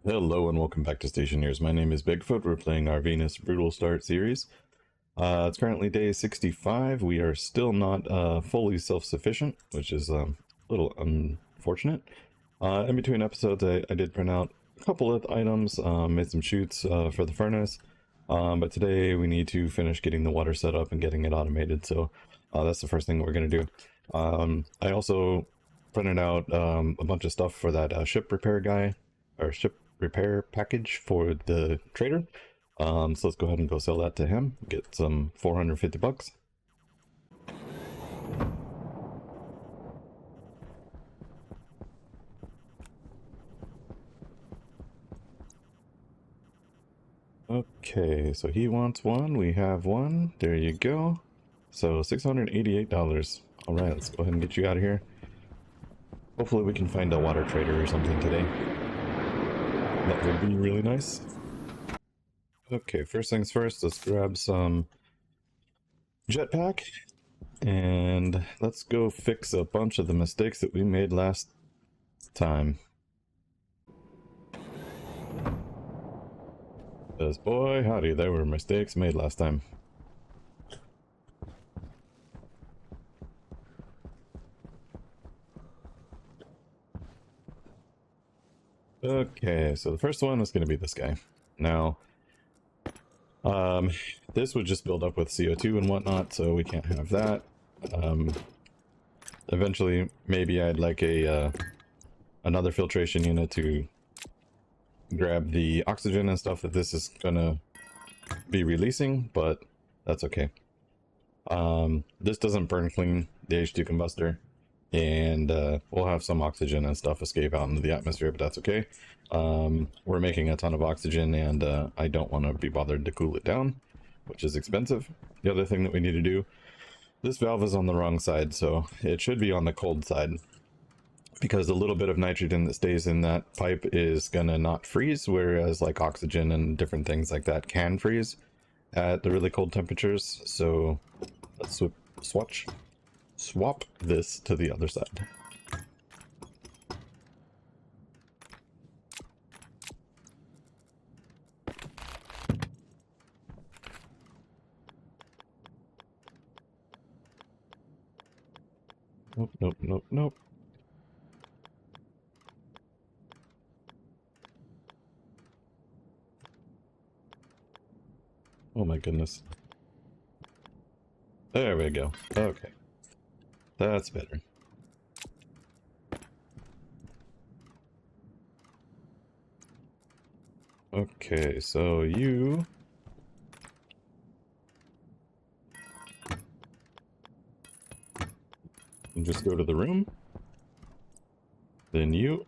Hello and welcome back to Stationeers. My name is Bigfoot. We're playing our Venus Brutal Start series. It's currently day 65. We are still not fully self-sufficient, which is a little unfortunate. In between episodes, I did print out a couple of items, made some chutes for the furnace, but today we need to finish getting the water set up and getting it automated, so that's the first thing we're going to do. I also printed out a bunch of stuff for that ship repair guy, or ship repair package for the trader. So let's go ahead and go sell that to him, get some 450 bucks. Okay, so he wants one, we have one, there you go. So $688. All right, let's go ahead and get you out of here. Hopefully we can find a water trader or something today. That would be really nice. Okay, first things first, let's grab some jetpack and let's go fix a bunch of the mistakes that we made last time. Because boy howdy, there were mistakes made last time. Okay, so the first one is going to be this guy. Now, this would just build up with CO2 and whatnot, so we can't have that. Eventually, maybe I'd like a another filtration unit to grab the oxygen and stuff that this is gonna be releasing, but that's okay. This doesn't burn clean the H2 combustor, and we'll have some oxygen and stuff escape out into the atmosphere, but that's okay. We're making a ton of oxygen, and I don't want to be bothered to cool it down, which is expensive. The other thing that we need to do, this valve is on the wrong side, so it should be on the cold side, because a little bit of nitrogen that stays in that pipe is gonna not freeze, whereas like oxygen and different things like that can freeze at the really cold temperatures. So let's swap this to the other side. Nope, nope, nope, nope. Oh my goodness. There we go. Okay. That's better. Okay, so you... can just go to the room. Then you...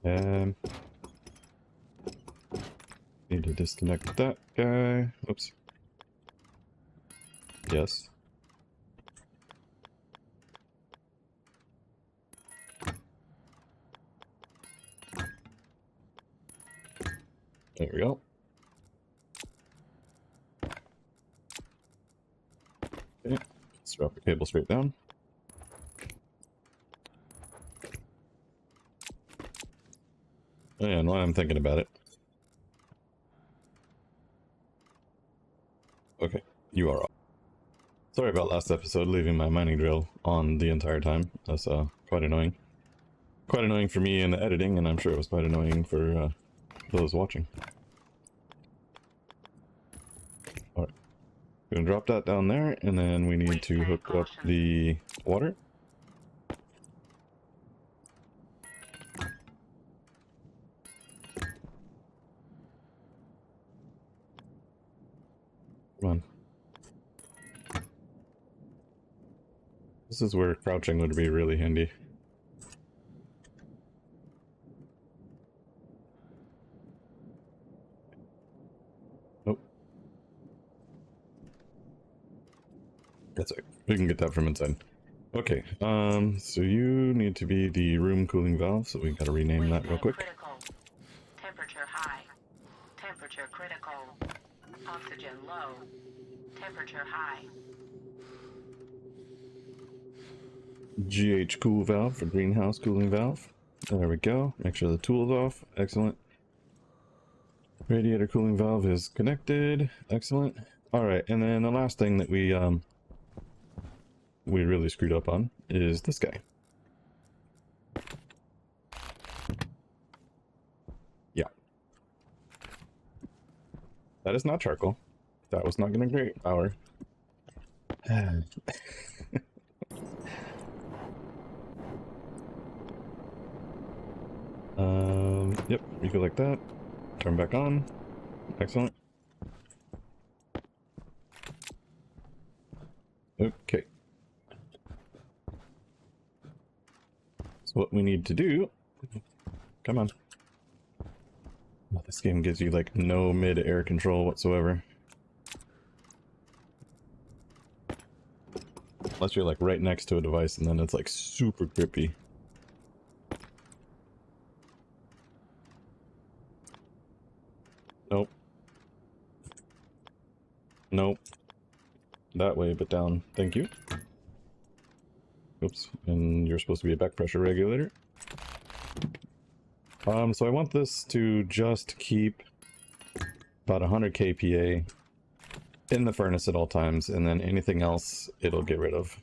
and... need to disconnect that guy. Oops. Yes. There we go. Okay, let's drop the cable straight down. And while I'm thinking about it... okay, you are off. Sorry about last episode, leaving my mining drill on the entire time. That's quite annoying. Quite annoying for me in the editing, and I'm sure it was quite annoying for those watching. Alright, gonna drop that down there, and then we need to hook up the water. Come on. This is where crouching would be really handy. Nope. That's it. We can get that from inside. Okay, so you need to be the room cooling valve, so we gotta rename that real quick. Critical. Temperature high. Temperature critical. Oxygen low. Temperature high. GH cool valve for greenhouse cooling valve. There we go. Make sure the tool's off. Excellent. Radiator cooling valve is connected. Excellent. All right, and then the last thing that we really screwed up on is this guy. Yeah. That is not charcoal. That was not going to create power. Yep, you go like that. Turn back on. Excellent. Okay. So what we need to do... Come on. Oh, this game gives you like no mid-air control whatsoever. Unless you're like right next to a device and then it's like super grippy. Nope. Nope. That way, but down. Thank you. Oops. And you're supposed to be a back pressure regulator. So I want this to just keep about 100 kPa in the furnace at all times, and then anything else it'll get rid of.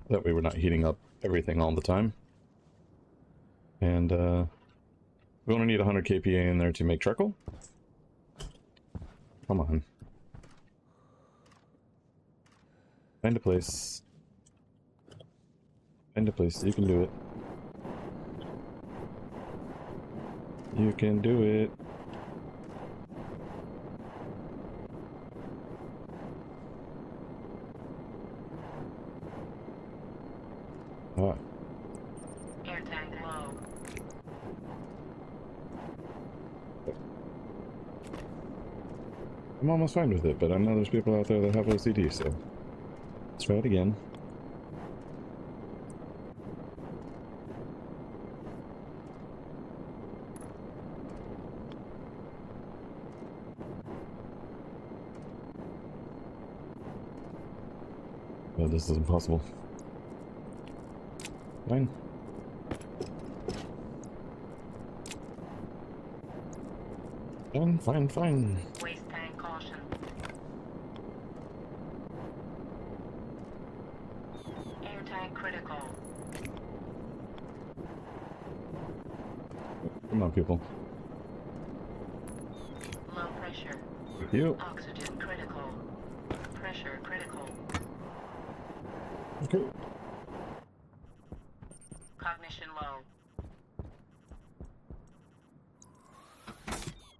That way we're not heating up everything all the time. And we only need 100 kPa in there to make charcoal. Come on. Find a place. Find a place. You can do it. You can do it. Ah. Air tank low. I'm almost fine with it, but I know there's people out there that have OCD, so let's try it again. Oh, this is impossible. Fine. Fine. Waste tank caution. Air tank critical. Come on, people. Low pressure. With you. Oxygen critical. Pressure critical. Okay. Cognition low.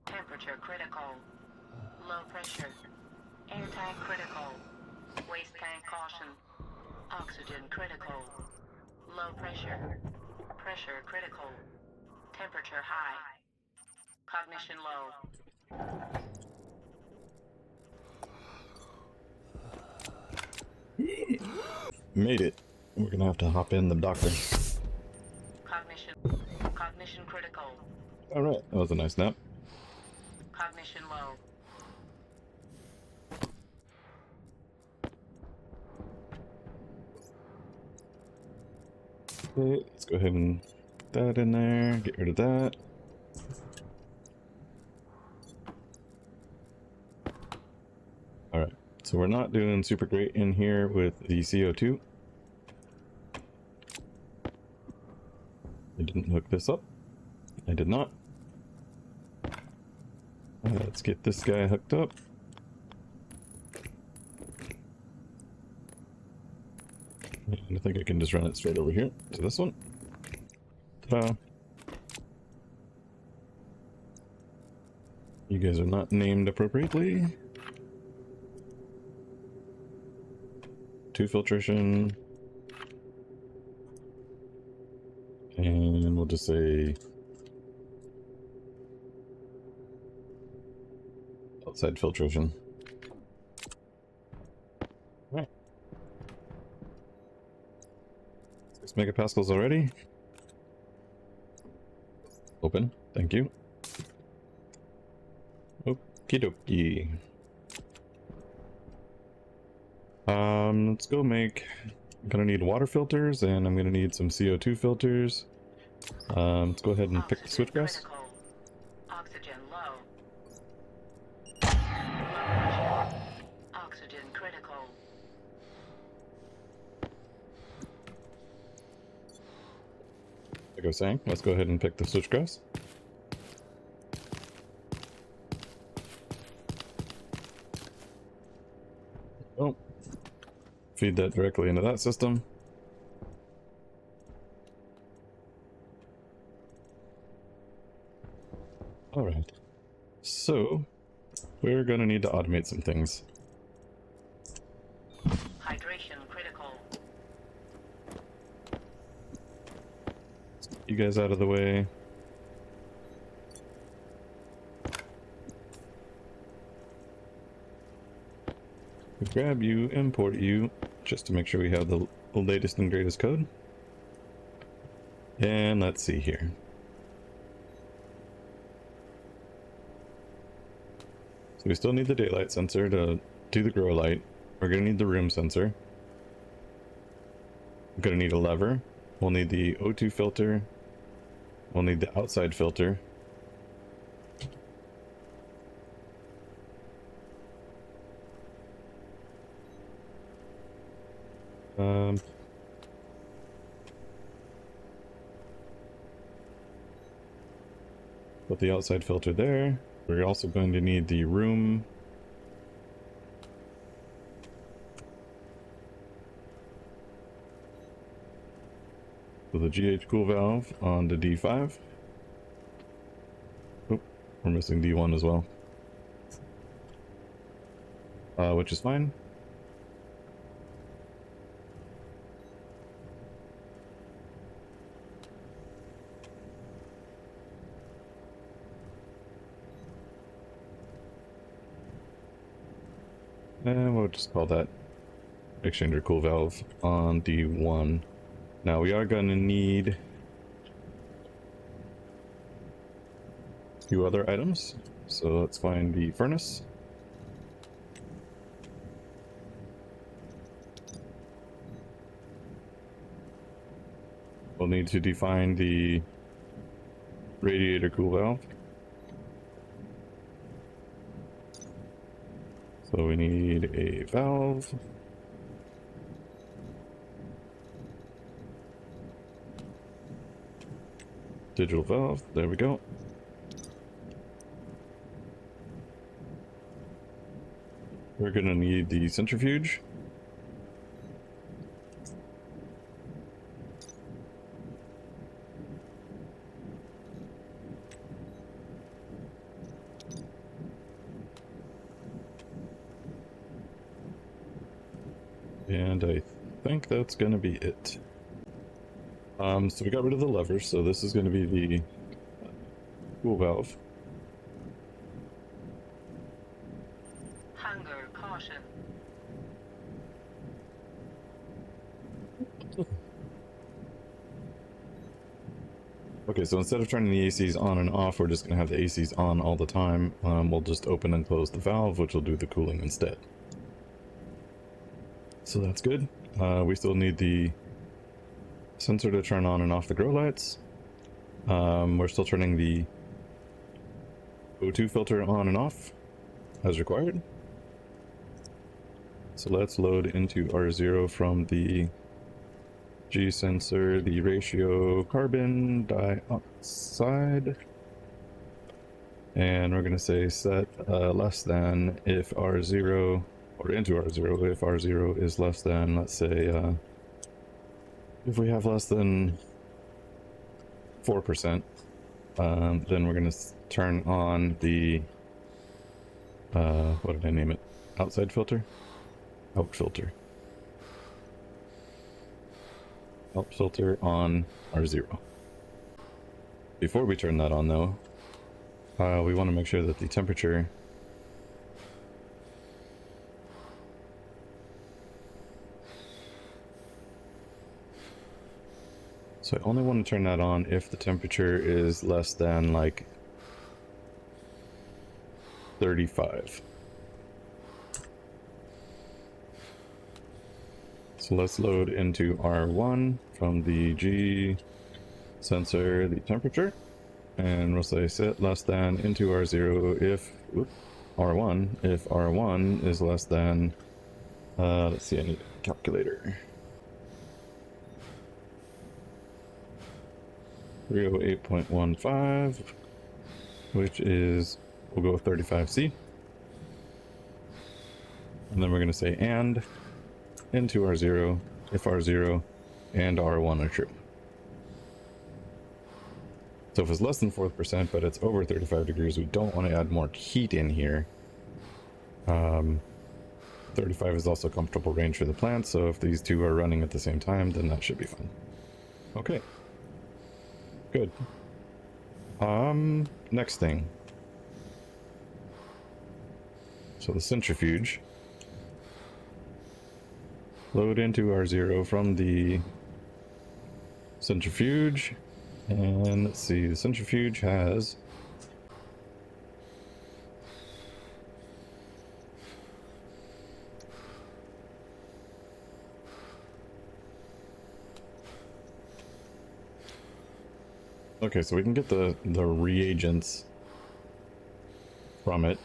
Temperature critical. Low pressure. Air tank critical. Waste tank caution. Oxygen critical. Low pressure. Pressure critical. Temperature high. Cognition low. Made it. We're gonna have to hop in the doctor. Cognition critical. Alright, that was a nice nap. Cognition low. Okay, let's go ahead and put that in there, get rid of that. Alright, so we're not doing super great in here with the CO2. I didn't hook this up. I did not. Let's get this guy hooked up. And I think I can just run it straight over here to this one. Ta-da. You guys are not named appropriately. 2 filtration. And we'll just say outside filtration. Right. 6 megapascals already. Open. Thank you. Okie dokie. Let's go make... I'm gonna need water filters, and I'm gonna need some CO2 filters. Let's go ahead and pick the Oxygen switchgrass. critical. Oxygen low. Low pressure. Oxygen critical. Like I was saying, let's go ahead and pick the switchgrass. Oh, feed that directly into that system. All right. So, we're gonna need to automate some things. Hydration critical. You guys out of the way. Grab you, import you, just to make sure we have the latest and greatest code. And let's see here. So we still need the daylight sensor to do the grow light. We're gonna need the room sensor. We're gonna need a lever. We'll need the O2 filter. We'll need the outside filter. Put the outside filter there. We're also going to need the room. So the GH cool valve on the D5. Oh, we're missing D1 as well. Which is fine. And we'll just call that exchanger cool valve on D1. Now we are going to need a few other items. So let's find the furnace. We'll need to define the radiator cool valve. So we need a valve. Digital valve, there we go. We're gonna need the centrifuge. And I think that's gonna be it. So we got rid of the levers, so this is gonna be the cool valve. Hunger caution. Okay, so instead of turning the ACs on and off, we're just gonna have the ACs on all the time. We'll just open and close the valve, which will do the cooling instead. So that's good. We still need the sensor to turn on and off the grow lights. We're still turning the O2 filter on and off as required. So let's load into R0 from the G sensor, the ratio carbon dioxide. And we're going to say set less than if R0, or into R0 if R0 is less than, let's say, if we have less than 4%, then we're going to turn on the, what did I name it? Outside filter? Out filter. Out filter on R0. Before we turn that on though, we want to make sure that the temperature So I only want to turn that on if the temperature is less than like 35. So let's load into R1 from the G sensor the temperature, and we'll say set less than into R0 if R1 if R1 is less than let's see, I need a calculator. 308.15, which is, we'll go with 35C. And then we're going to say and into R0 if R0 and R1 are true. So if it's less than 4%, but it's over 35 degrees, we don't want to add more heat in here. 35 is also a comfortable range for the plant, so if these two are running at the same time, then that should be fine. Okay. Good. Next thing. So the centrifuge. Load into R0 from the centrifuge. And let's see, the centrifuge has okay, so we can get the reagents from it.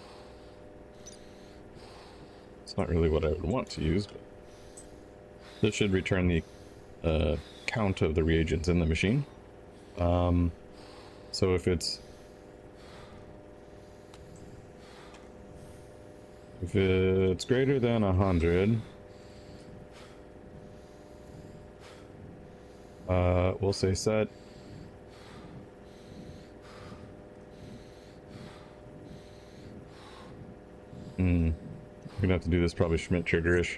It's not really what I would want to use, but this should return the count of the reagents in the machine. So if it's greater than 100, we'll say set we're gonna have to do this probably Schmidt triggerish.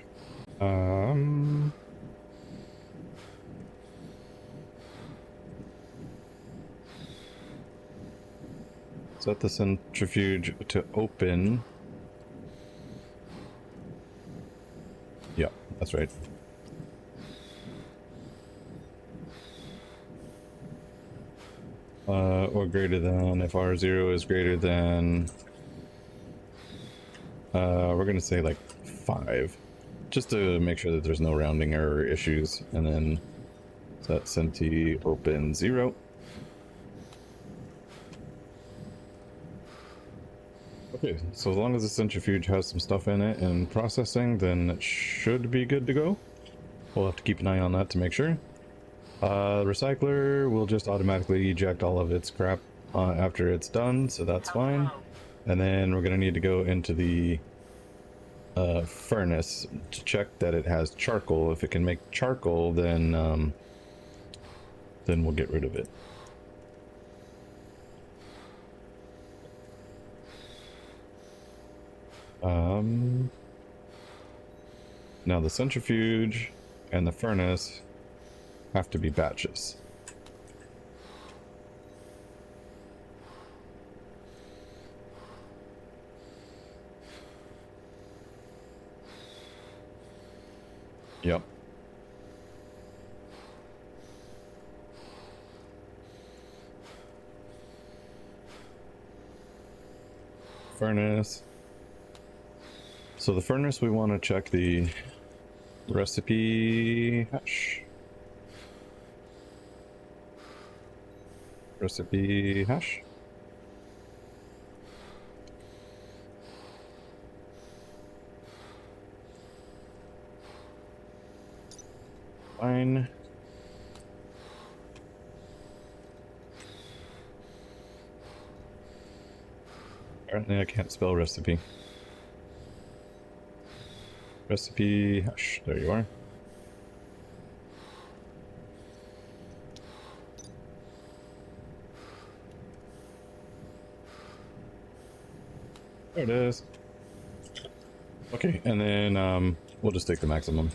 Set the centrifuge to open. Yeah, that's right. Or greater than, if R0 is greater than, we're gonna say like 5, just to make sure that there's no rounding error issues, and then set centi open 0. Okay, so as long as the centrifuge has some stuff in it and processing, then it should be good to go. We'll have to keep an eye on that to make sure. Recycler will just automatically eject all of its crap after it's done, so that's fine. And then we're gonna need to go into the furnace to check that it has charcoal. If it can make charcoal, then we'll get rid of it. Now the centrifuge and the furnace have to be batches. Yep. Furnace. So the furnace, we want to check the recipe hash. Recipe hash. Fine. Apparently I can't spell recipe. Recipe hash. There you are. There it is. Okay, and then we'll just take the maximum.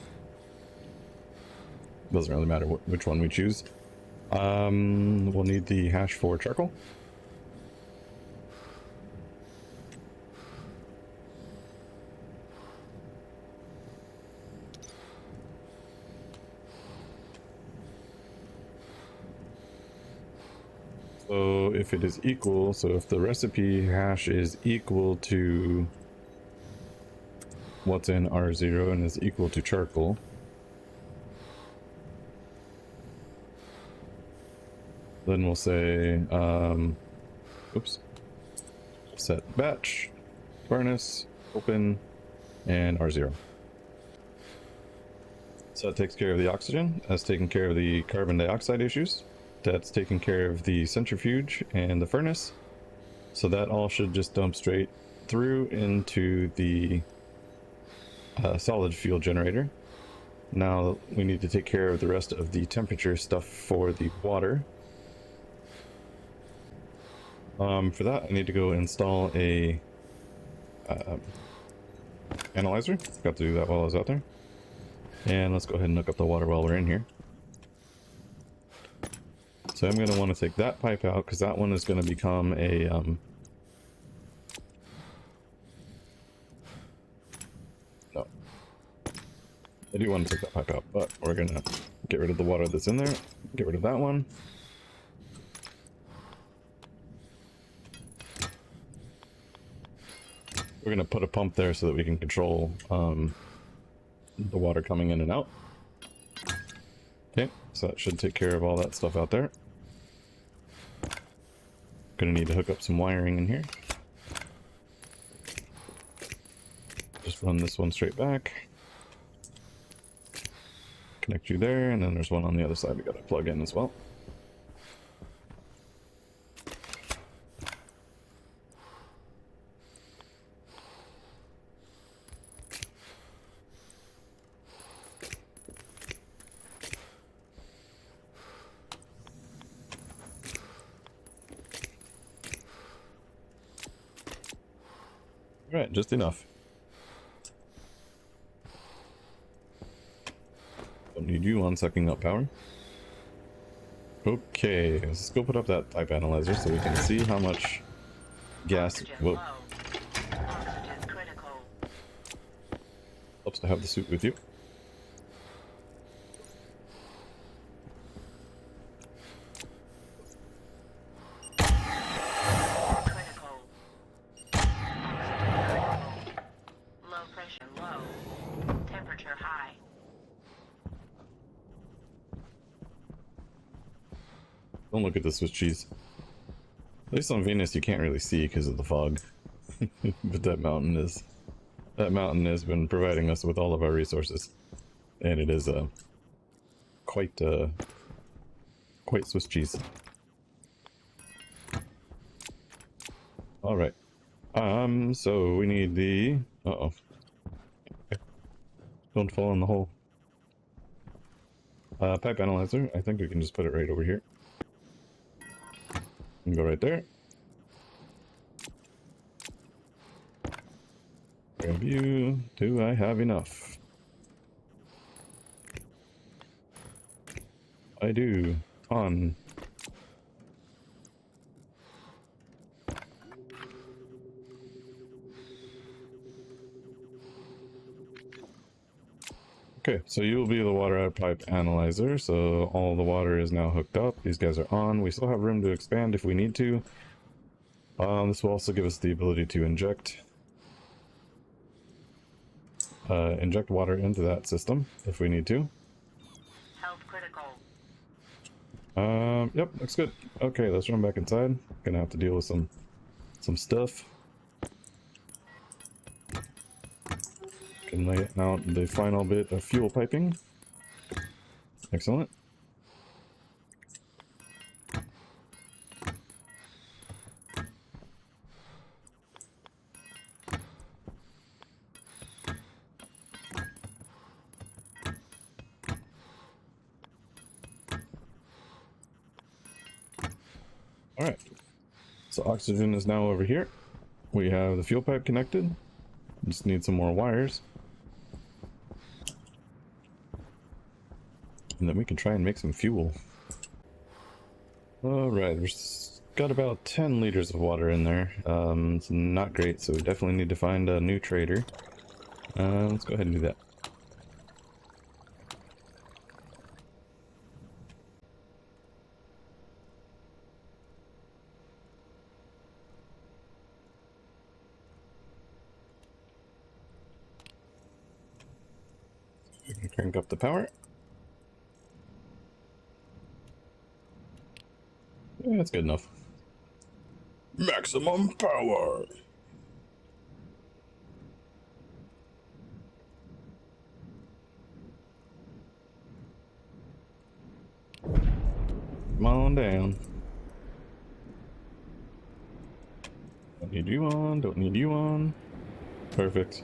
Doesn't really matter which one we choose. We'll need the hash for charcoal. So if it is equal, so if the recipe hash is equal to what's in R0 and is equal to charcoal, then we'll say, oops, set batch, furnace, open, and R0. So that takes care of the oxygen. That's taking care of the carbon dioxide issues. That's taking care of the centrifuge and the furnace. So that all should just dump straight through into the solid fuel generator. Now we need to take care of the rest of the temperature stuff for the water. For that, I need to go install a analyzer. Got to do that while I was out there. And let's go ahead and hook up the water while we're in here. So I'm going to want to take that pipe out because that one is going to become a no. I do want to take that pipe out, but we're going to get rid of the water that's in there. Get rid of that one. We're going to put a pump there so that we can control the water coming in and out. Okay, so that should take care of all that stuff out there. Gonna need to hook up some wiring in here. Just run this one straight back. Connect you there, and then there's one on the other side we gotta plug in as well. Alright, just enough. Don't need you on sucking up power. Okay, let's go put up that pipe analyzer so we can see how much gas. Oxygen Whoa, low. Oxygen critical. helps to have the suit with you. Critical. Oxygen critical. Low pressure low. Temperature high. Don't look at the Swiss cheese. At least on Venus you can't really see because of the fog. But that mountain has been providing us with all of our resources. And it is quite Swiss cheese. Alright. So we need the uh-oh. Okay. Don't fall in the hole. Pipe analyzer. I think we can just put it right over here. And go right there. Grab you. Do I have enough? I do. On. Okay, so you'll be the water pipe analyzer, so all the water is now hooked up. These guys are on. We still have room to expand if we need to. This will also give us the ability to inject water into that system if we need to. Health critical. Yep, looks good. Okay, let's run back inside. Gonna have to deal with some stuff. Can lay out the final bit of fuel piping. Excellent. Alright, so oxygen is now over here. We have the fuel pipe connected. Just need some more wires. And then we can try and make some fuel. Alright, we've got about 10 liters of water in there. It's not great, so we definitely need to find a new trader. Let's go ahead and do that. Crank up the power. Yeah, that's good enough. Maximum power. Come on down. Don't need you on, don't need you on. Perfect.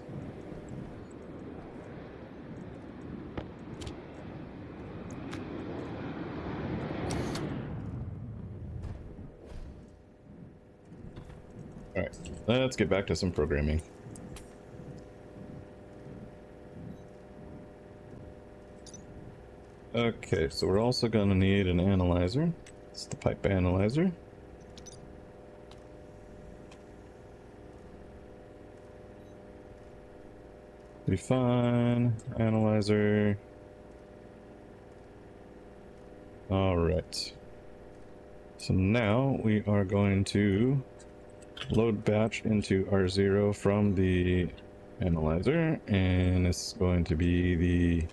Alright, let's get back to some programming. Okay, so we're also gonna need an analyzer. It's the pipe analyzer. Be fine. Analyzer. Alright. So now we are going to load batch into R0 from the analyzer, and it's going to be the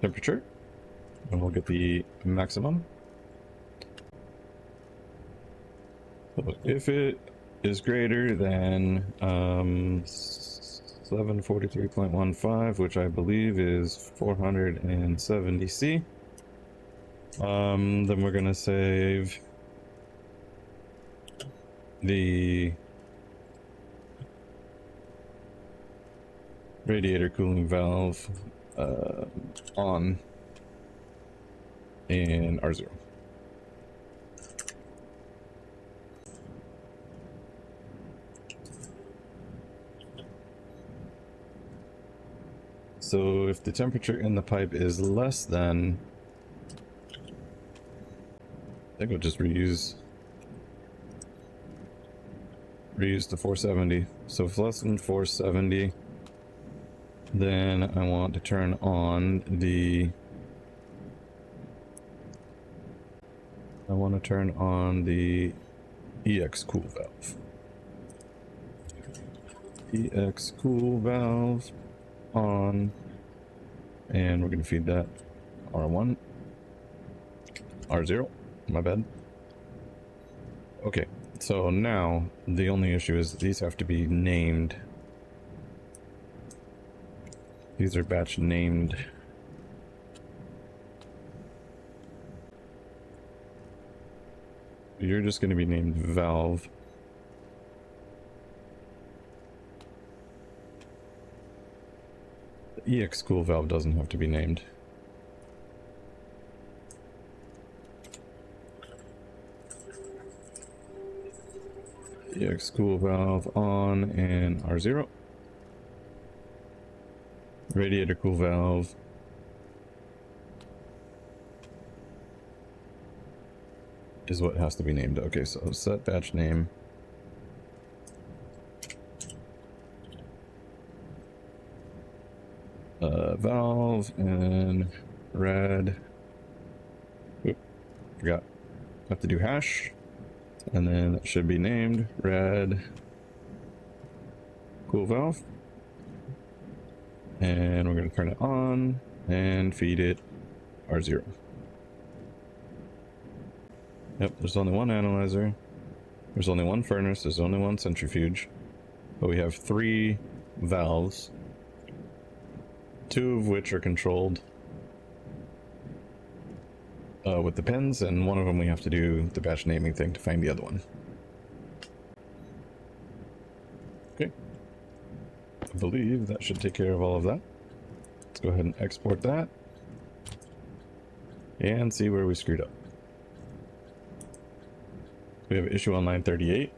temperature, and we'll get the maximum. So if it is greater than 743.15, which I believe is 470 C, then we're gonna save the radiator cooling valve on in R0. So if the temperature in the pipe is less than, I think we'll just reuse the 470. So if it's less than 470, then I want to turn on the EX cool valve. EX cool valve on, and we're going to feed that R1, R0, my bad. Okay, so now the only issue is these have to be named. These are batch named. You're just going to be named valve. The EX cool valve doesn't have to be named. EX cool valve on and R0. Radiator cool valve is what has to be named. Okay, so set batch name. Valve and red. Oop, forgot. Have to do hash, and then it should be named red cool valve. And we're going to turn it on and feed it R0. Yep, there's only one analyzer. There's only one furnace. There's only one centrifuge. But we have 3 valves, 2 of which are controlled with the pins, and one of them we have to do the batch naming thing to find the other one. Okay. I believe that should take care of all of that. Let's go ahead and export that and see where we screwed up. We have an issue on line 38.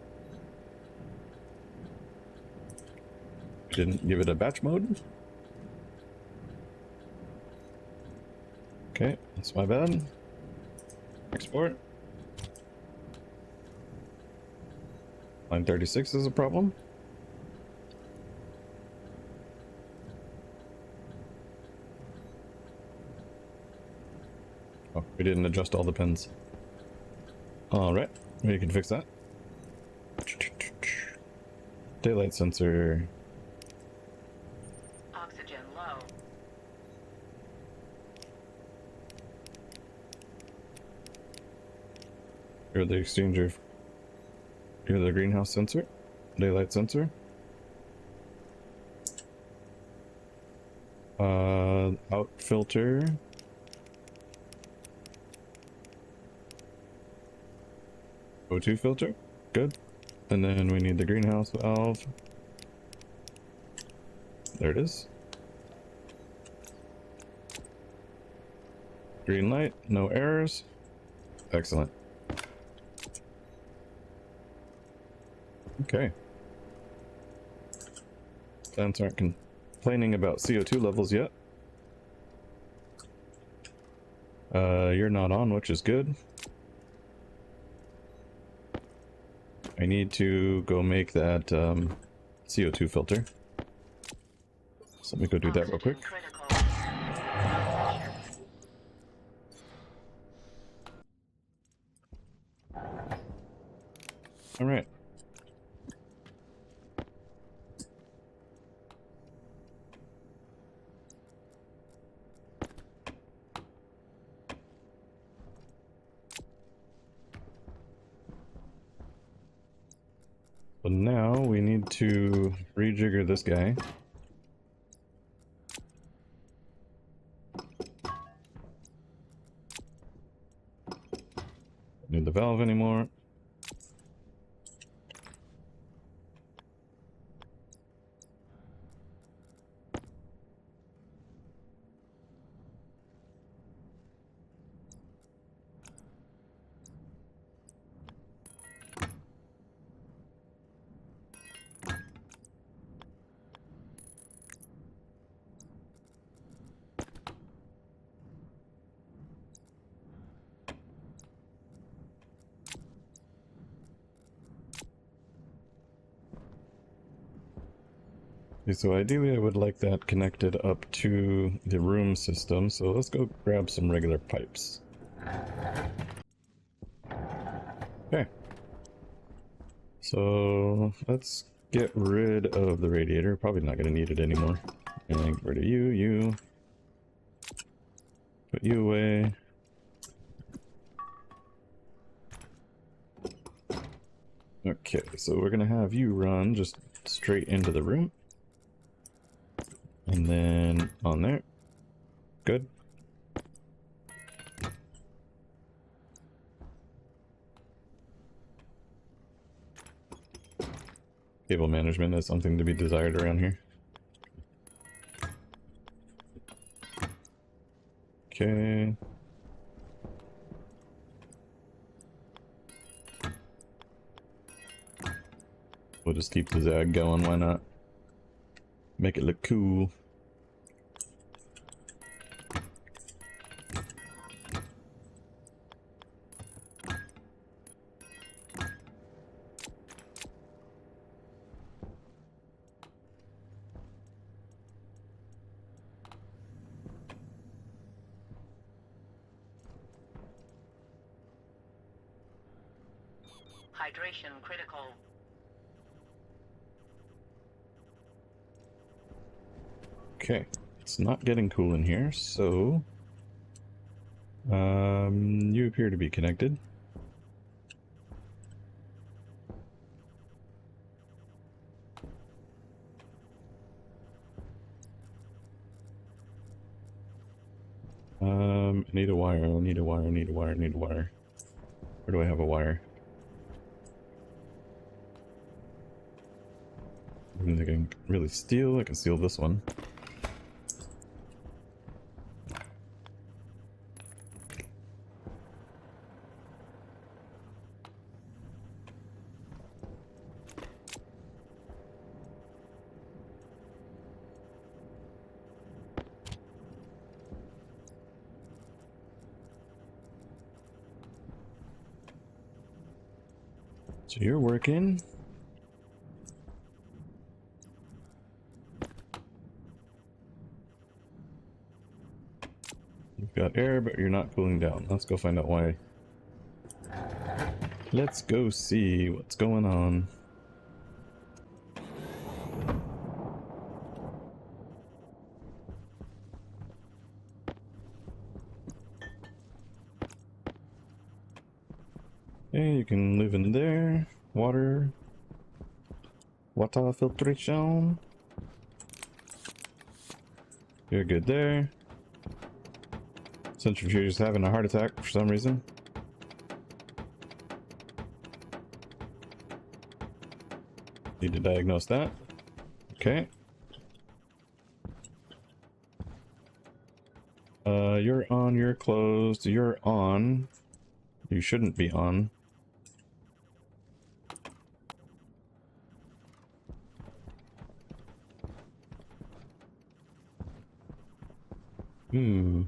Didn't give it a batch mode. Okay, that's my bad. Export. Line 36 is a problem. Oh, we didn't adjust all the pins. Alright, we can fix that. Daylight sensor. You're the exchanger. You're the greenhouse sensor, daylight sensor. Out filter. O2 filter. Good. And then we need the greenhouse valve. There it is. Green light, no errors. Excellent. Okay. Plants aren't complaining about CO2 levels yet. You're not on, which is good. I need to go make that CO2 filter. So let me go do that real quick. All right. So now we need to rejigger this guy. Don't need the valve anymore. So ideally I would like that connected up to the room system, so let's go grab some regular pipes. Okay. So let's get rid of the radiator, probably not going to need it anymore. And get rid of you. Put you away. Okay, so we're going to have you run just straight into the room. And then on there. Good. Cable management is something to be desired around here. Okay. We'll just keep the zag going, why not? Make it look cool. Hydration critical. Okay, it's not getting cool in here, so you appear to be connected. I need a wire, I need a wire, I need a wire, I need a wire. Where do I have a wire? I can really steal, I can steal this one. So you're working. You've got air, but you're not cooling down. Let's go find out why. Let's go see what's going on. Okay, you can live in there. Water filtration. You're good there. Centrifuge is having a heart attack for some reason. Need to diagnose that. Okay. You're on, you're closed, you're on. You shouldn't be on. Hmm.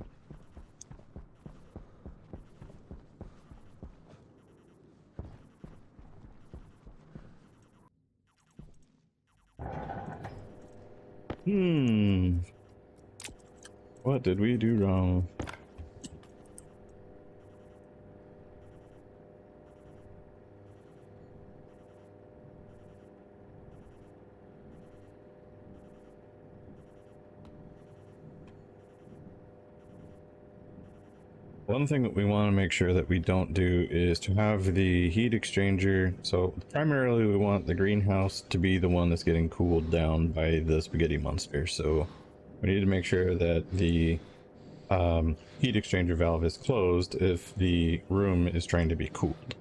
Hmm. What did we do wrong? One thing that we want to make sure that we don't do is to have the heat exchanger. So primarily we want the greenhouse to be the one that's getting cooled down by the spaghetti monster. So we need to make sure that the heat exchanger valve is closed if the room is trying to be cooled.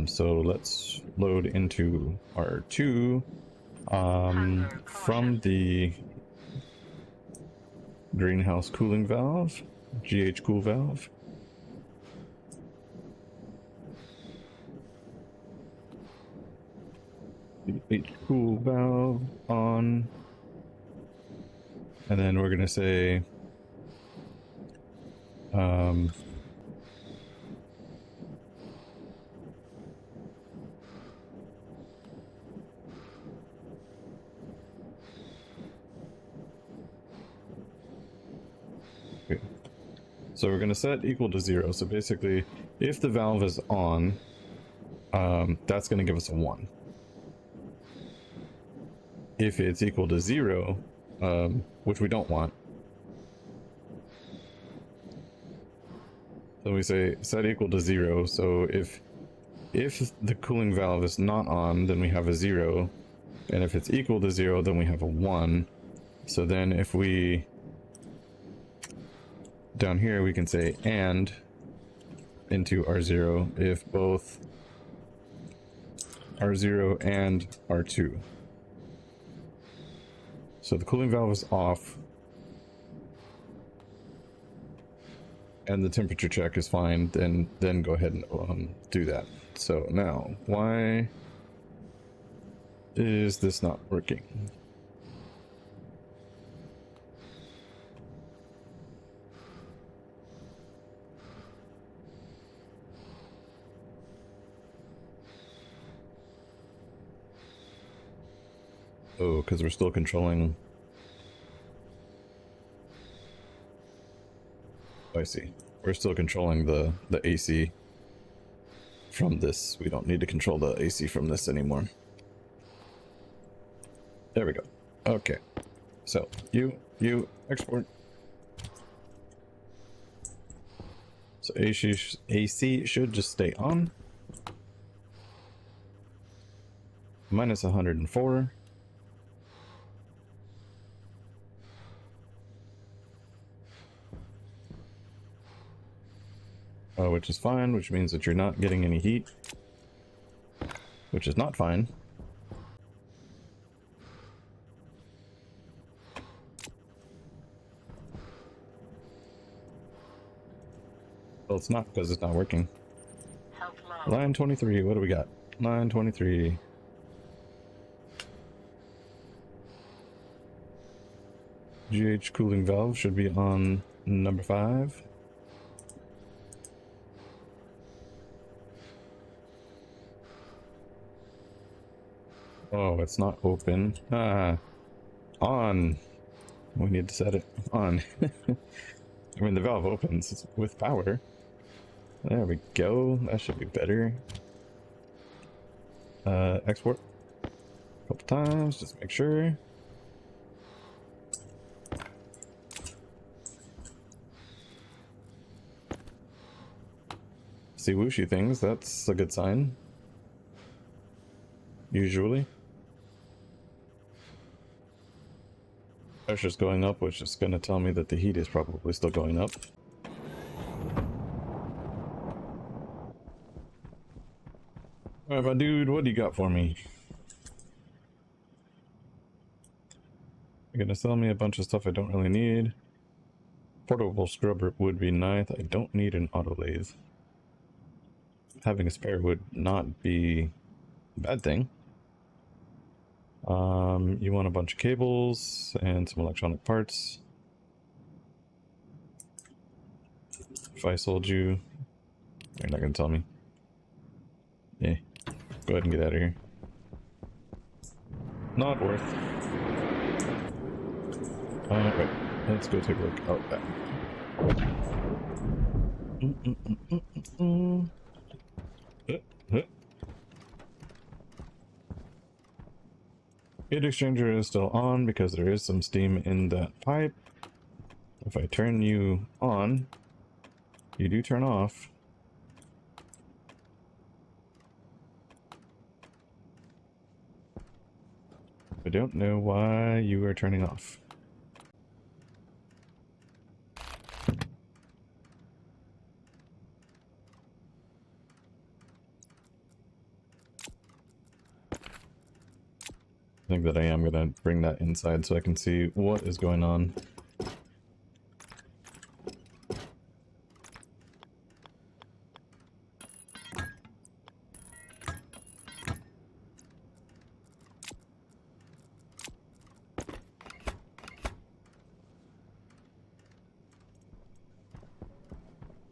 So let's load into R2 from the greenhouse cooling valve, GH cool valve. GH cool valve on, and then we're gonna say okay. So we're gonna set equal to 0. So basically, if the valve is on, that's gonna give us a 1. If it's equal to 0, which we don't want, so we say set equal to 0. So if the cooling valve is not on, then we have a 0, and if it's equal to 0, then we have a 1. So then if we down here we can say and into R0 if both R0 and R2. So the cooling valve is off and the temperature check is fine, then go ahead and do that. So now, why is this not working? Oh, because we're still controlling. Oh, I see. We're still controlling the AC from this. We don't need to control the AC from this anymore. There we go. Okay. So you export. So AC should just stay on. Minus 104. Which is fine, which means that you're not getting any heat, which is not fine. Well, it's not because it's not working. Line 23, what do we got? Line 23. GH cooling valve should be on number 5. Oh, it's not open. On. We need to set it on. I mean, the valve opens with power. There we go. That should be better. Export a couple times, just make sure. see whooshy things. That's a good sign. Usually. Pressure's going up, which is going to tell me that the heat is probably still going up. Alright, my dude, what do you got for me? You're gonna sell me a bunch of stuff I don't really need. Portable scrubber would be nice. I don't need an auto lathe. Having a spare would not be a bad thing. You want a bunch of cables and some electronic parts. If I sold you, you're not gonna tell me. Yeah, go ahead and get out of here. Not worth. Right, let's go take a look out back. Heat exchanger is still on because there is some steam in that pipe. If I turn you on, you do turn off. I don't know why you are turning off. I think that I am going to bring that inside so I can see what is going on.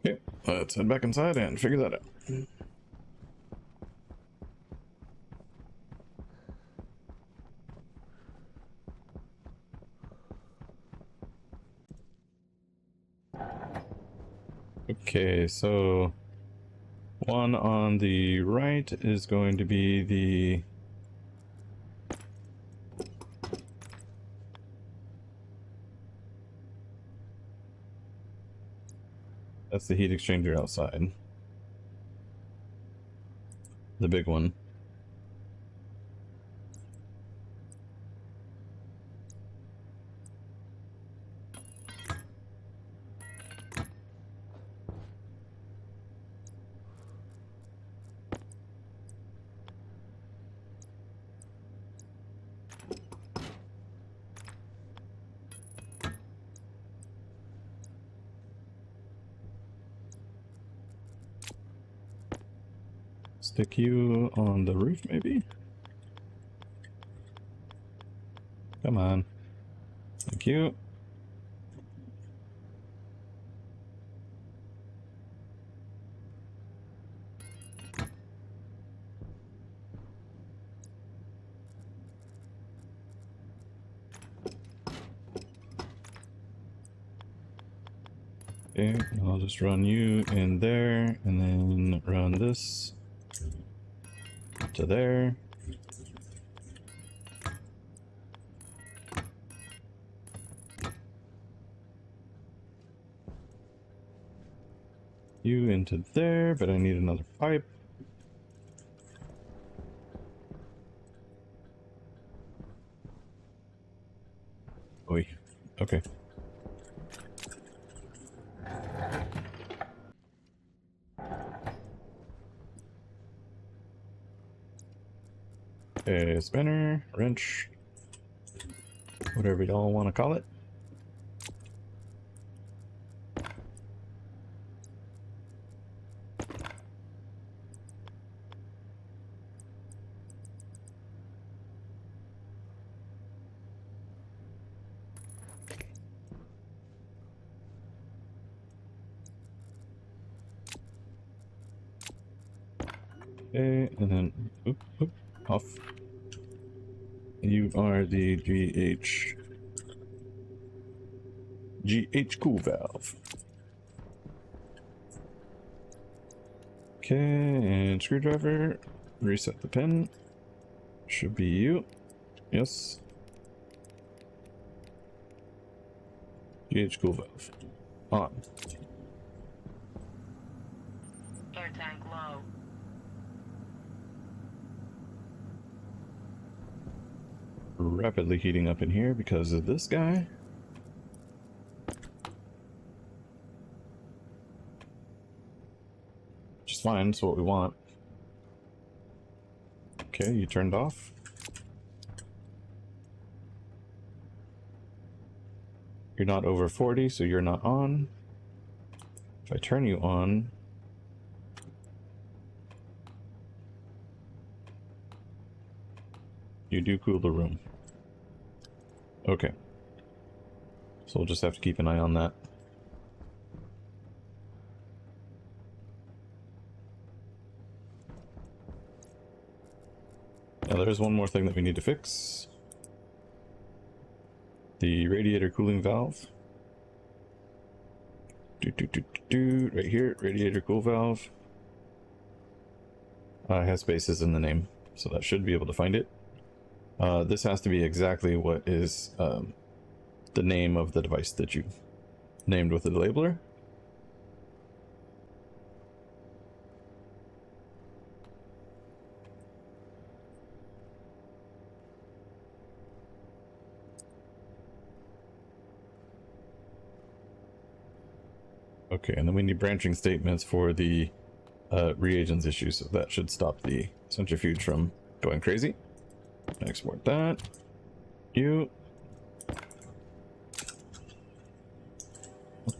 Okay, let's head back inside and figure that out. Okay, so one on the right is going to be the that's the heat exchanger outside. The big one. Stick you on the roof, maybe? Come on. Thank you. Okay, I'll just run you in there and then run this to there. You into there, but I need another pipe. Oi. Okay. A spinner, wrench, whatever y'all want to call it. Okay, and then oop, off. You are the GH cool valve. Okay, and screwdriver. Reset the pin. Should be you. Yes. GH cool valve. On. Air Air tank low. Rapidly heating up in here because of this guy. Which is fine, it's what we want. Okay, you turned off. You're not over 40, so you're not on. If I turn you on, you do cool the room. Okay. So we'll just have to keep an eye on that. Now there's one more thing that we need to fix. The radiator cooling valve. Right here, radiator cool valve. Has spaces in the name, so that should be able to find it. This has to be exactly what is the name of the device that you named with the labeler. Okay, and then we need branching statements for the reagents issue, so that should stop the centrifuge from going crazy. Export that. You.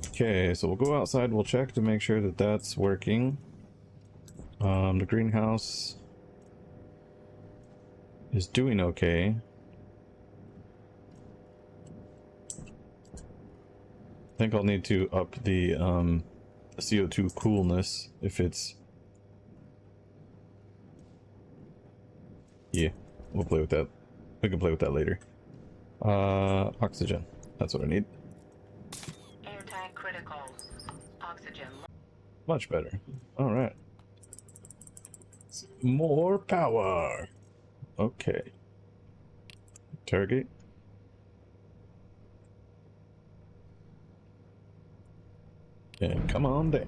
Okay, so we'll go outside, we'll check to make sure that that's working. The greenhouse is doing okay. I think I'll need to up the CO2 coolness if it's... Yeah, we'll play with that. We can play with that later. Oxygen. That's what I need. Air tank critical. Oxygen low. Much better. Alright. More power. Okay. Interrogate. And come on down.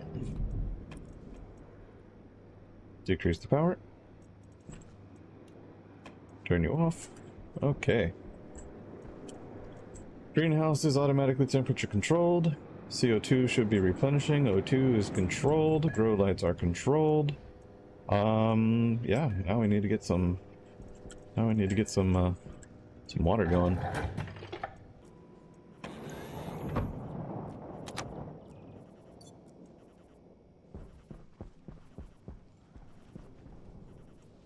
Decrease the power. Turn you off. Okay. Greenhouse is automatically temperature controlled. CO2 should be replenishing. O2 is controlled. Grow lights are controlled. Yeah, now we need to get some... Now we need to get some water going.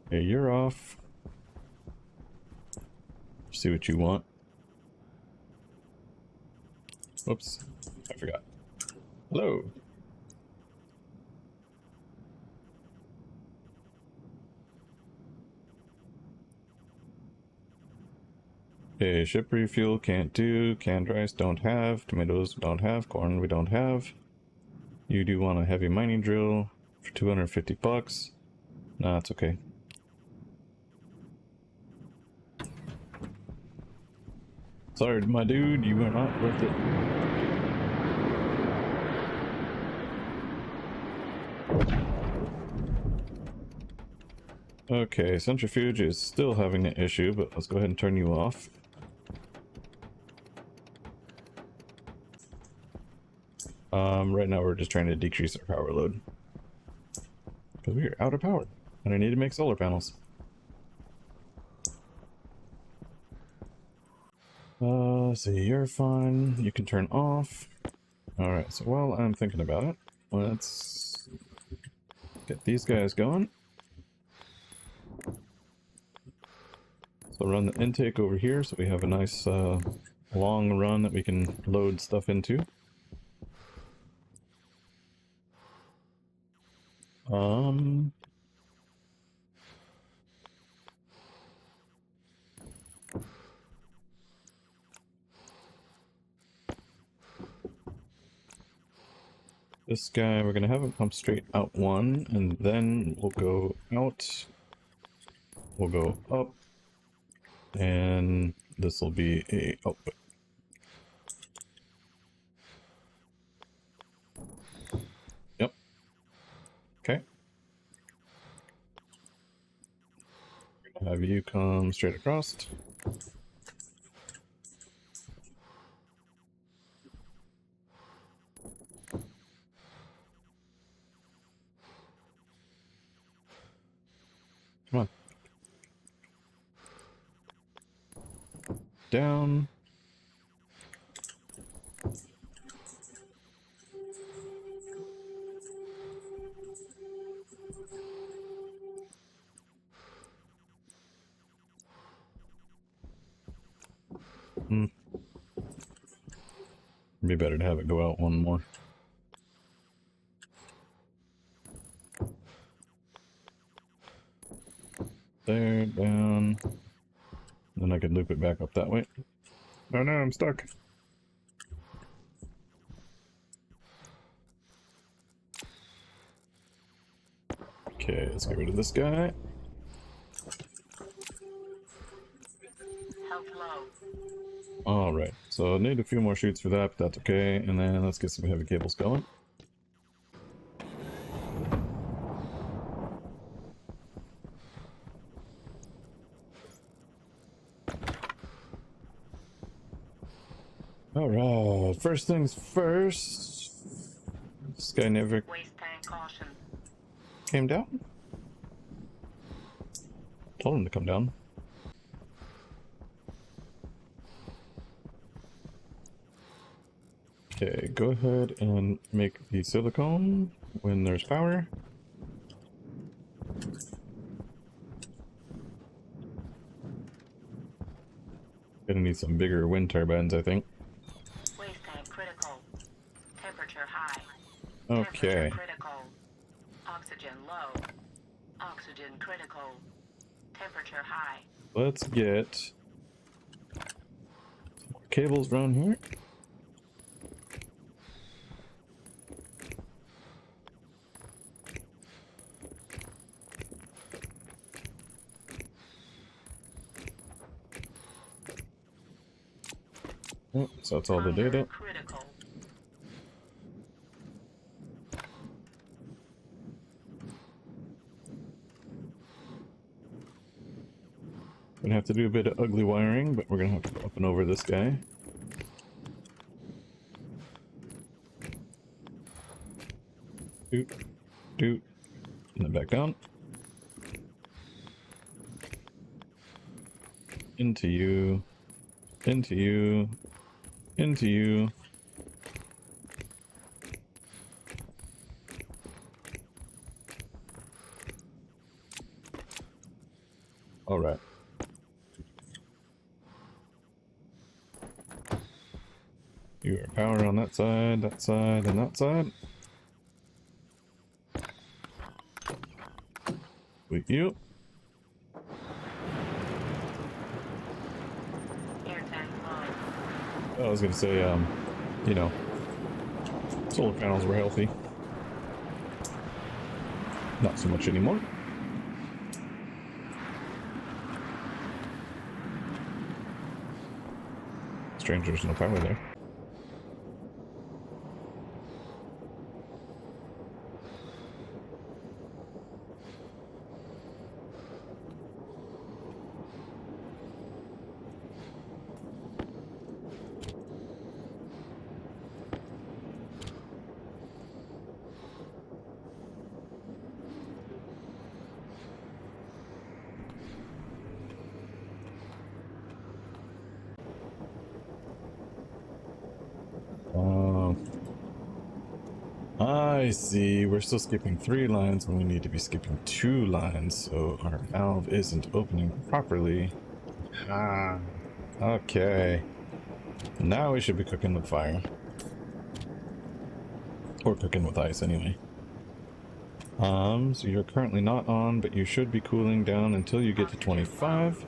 Okay, you're off. See what you want. Whoops, I forgot. Hello. Okay, ship refuel can't do. Canned rice don't have. Tomatoes don't have. Corn we don't have. You do want a heavy mining drill for 250 bucks. Nah, it's okay. Sorry, my dude, you are not worth it. Okay, centrifuge is still having an issue, but let's go ahead and turn you off. Right now we're just trying to decrease our power load. Because we are out of power, and I need to make solar panels. See, you're fine. You can turn off. Alright, so while I'm thinking about it, let's get these guys going. So run the intake over here so we have a nice long run that we can load stuff into. This guy, we're gonna have him pump straight out one, and then we'll go out. We'll go up, and this will be a output. Yep. Okay. Have you come straight across. Come on. Down. Be better to have it go out one more. There, down. Then I could loop it back up that way. Oh no, I'm stuck. Okay, let's get rid of this guy. Health low. Alright, so I need a few more shoots for that, but that's okay. And then let's get some heavy cables going. Alright, first things first. This guy never Waste tank caution. came down? Told him to come down. Okay, go ahead and make the silicone when there's power. Gonna need some bigger wind turbines, I think. Waste tank critical. Temperature high. Okay. Temperature critical. Oxygen low. Oxygen critical. Temperature high. Let's get more cables around here. Oh, so that's all the Hunger data. critical. Gonna have to do a bit of ugly wiring, but we're gonna have to go up and over this guy. Doot, doot, and then back down. Into you, into you, into you. All right. You are power on that side, and that side. With you. Air tank low. I was gonna say, you know, solar panels were healthy. Not so much anymore. Strange, there's no power there. I see. We're still skipping 3 lines when we need to be skipping 2 lines, so our valve isn't opening properly. Ah, okay. Now we should be cooking with fire. Or cooking with ice, anyway. So you're currently not on, but you should be cooling down until you get to 25.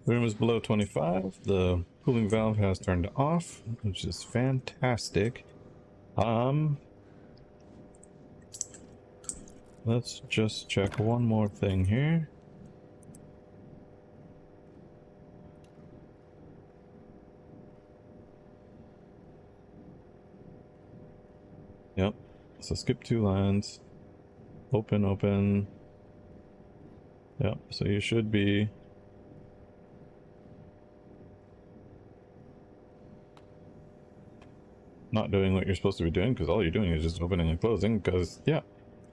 Room is below 25. The cooling valve has turned off, which is fantastic. Let's just check one more thing here. So skip 2 lines. Open, open. Yep, so you should be not doing what you're supposed to be doing, because all you're doing is just opening and closing, because, yeah,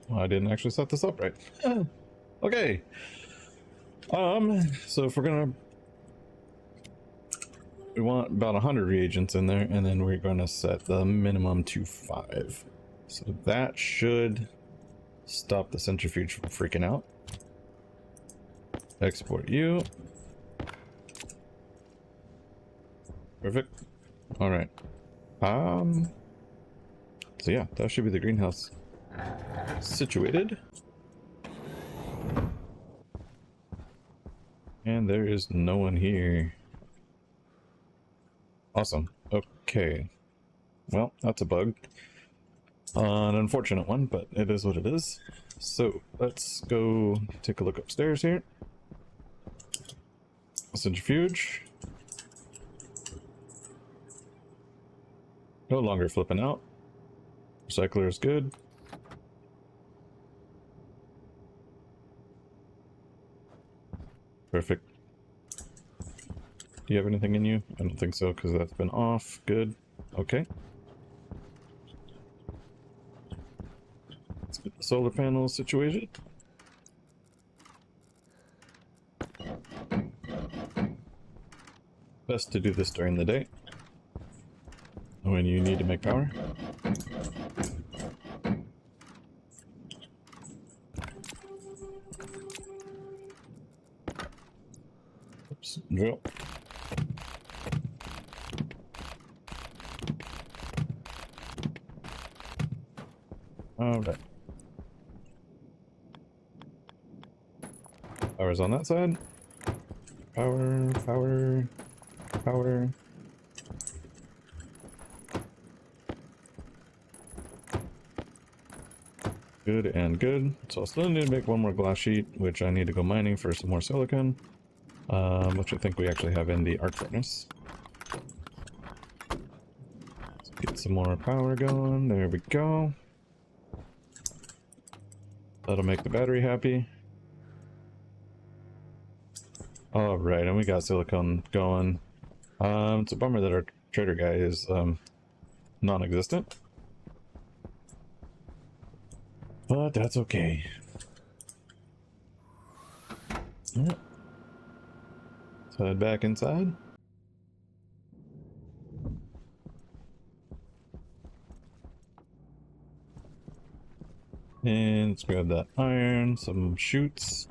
well, I didn't actually set this up right. Okay. So if we're gonna... We want about 100 reagents in there, and then we're gonna set the minimum to 5. So that should stop the centrifuge from freaking out. Export you. Perfect. All right. So yeah, that should be the greenhouse situated. And there is no one here. Awesome. Okay. Well, that's a bug. An unfortunate one, but it is what it is. So let's go take a look upstairs here. Centrifuge. No longer flipping out. Recycler is good. Perfect. Do you have anything in you? I don't think so, because that's been off. Good. Okay. Let's get the solar panels situated. Best to do this during the day, when you need to make power. Oops, drill. Alright. Power's on that side. Power, power, power. Good and good. So I still need to make one more glass sheet, which I need to go mining for some more silicon, which I think we actually have in the arc furnace. Let's get some more power going. There we go. That'll make the battery happy. Alright, and we got silicon going. It's a bummer that our trader guy is non-existent. But that's okay. Yeah. Let's head back inside. And let's grab that iron, some chutes.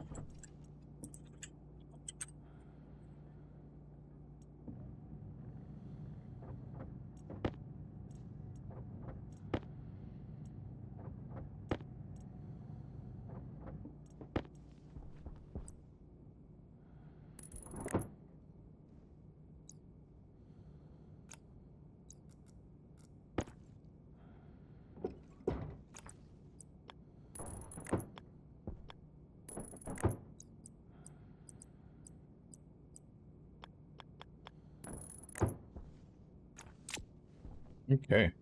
Okay.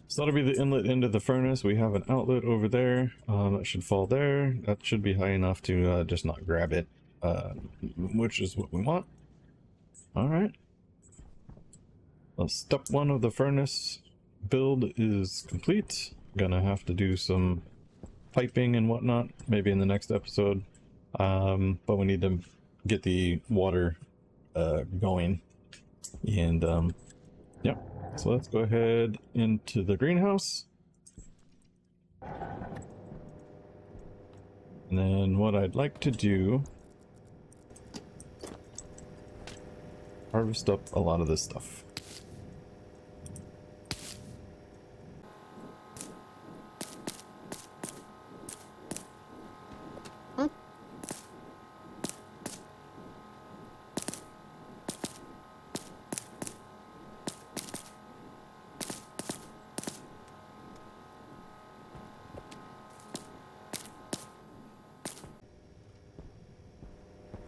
So that'll be the inlet into the furnace. We have an outlet over there. That should fall there. That should be high enough to just not grab it, which is what we want. Alright. Well, step 1 of the furnace build is complete. Gonna have to do some piping and whatnot, maybe in the next episode. But we need to get the water going. And yep. So let's go ahead into the greenhouse. And then what I'd like to do, harvest up a lot of this stuff.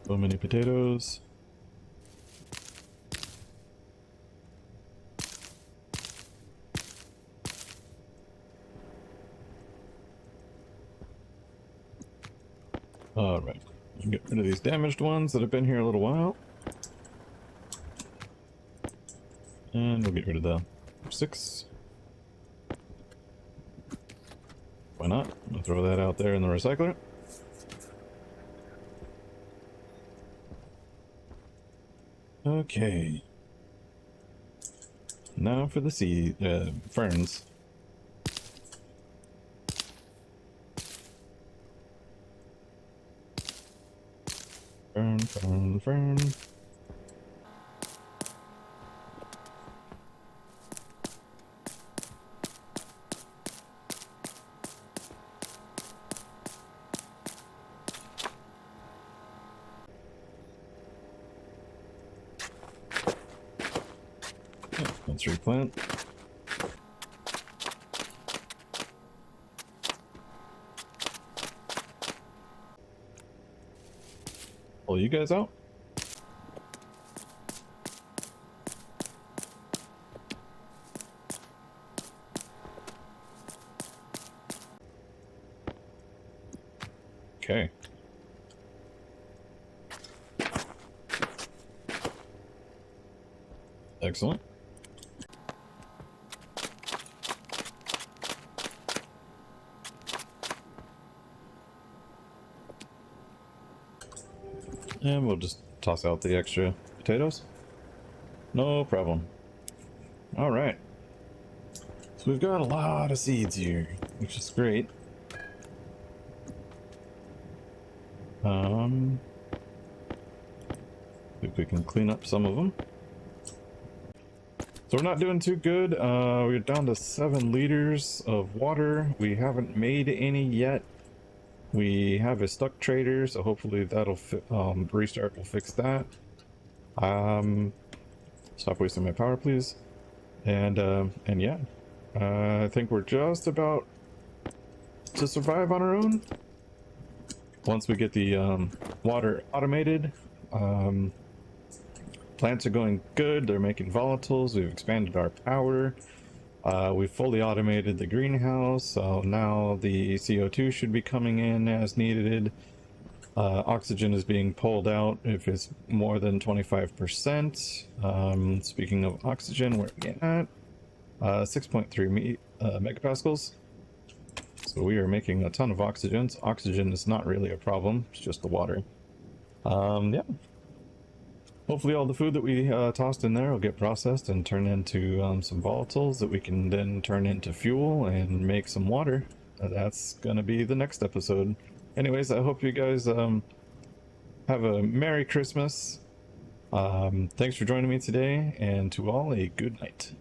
So many potatoes. Alright. Get rid of these damaged ones that have been here a little while. And we'll get rid of the 6. Why not? I'll throw that out there in the recycler. Okay. Now for the ferns. Fern. Let's replant. Pull you guys out. Okay. Excellent. And we'll just toss out the extra potatoes. No problem. Alright. So we've got a lot of seeds here, which is great. If we can clean up some of them. So we're not doing too good. We're down to 7 liters of water. We haven't made any yet. We have a stuck trader, so hopefully that'll restart will fix that. Stop wasting my power, please. And yeah, I think we're just about to survive on our own. Once we get the water automated, plants are going good. They're making volatiles. We've expanded our power. We've fully automated the greenhouse, so now the CO2 should be coming in as needed. Oxygen is being pulled out if it's more than 25%. Speaking of oxygen, we're at 6.3 megapascals. So we are making a ton of oxygen. So oxygen is not really a problem, it's just the water. Yeah. Hopefully all the food that we tossed in there will get processed and turn into some volatiles that we can then turn into fuel and make some water. That's gonna be the next episode. Anyways, I hope you guys have a Merry Christmas. Thanks for joining me today, and to all a good night.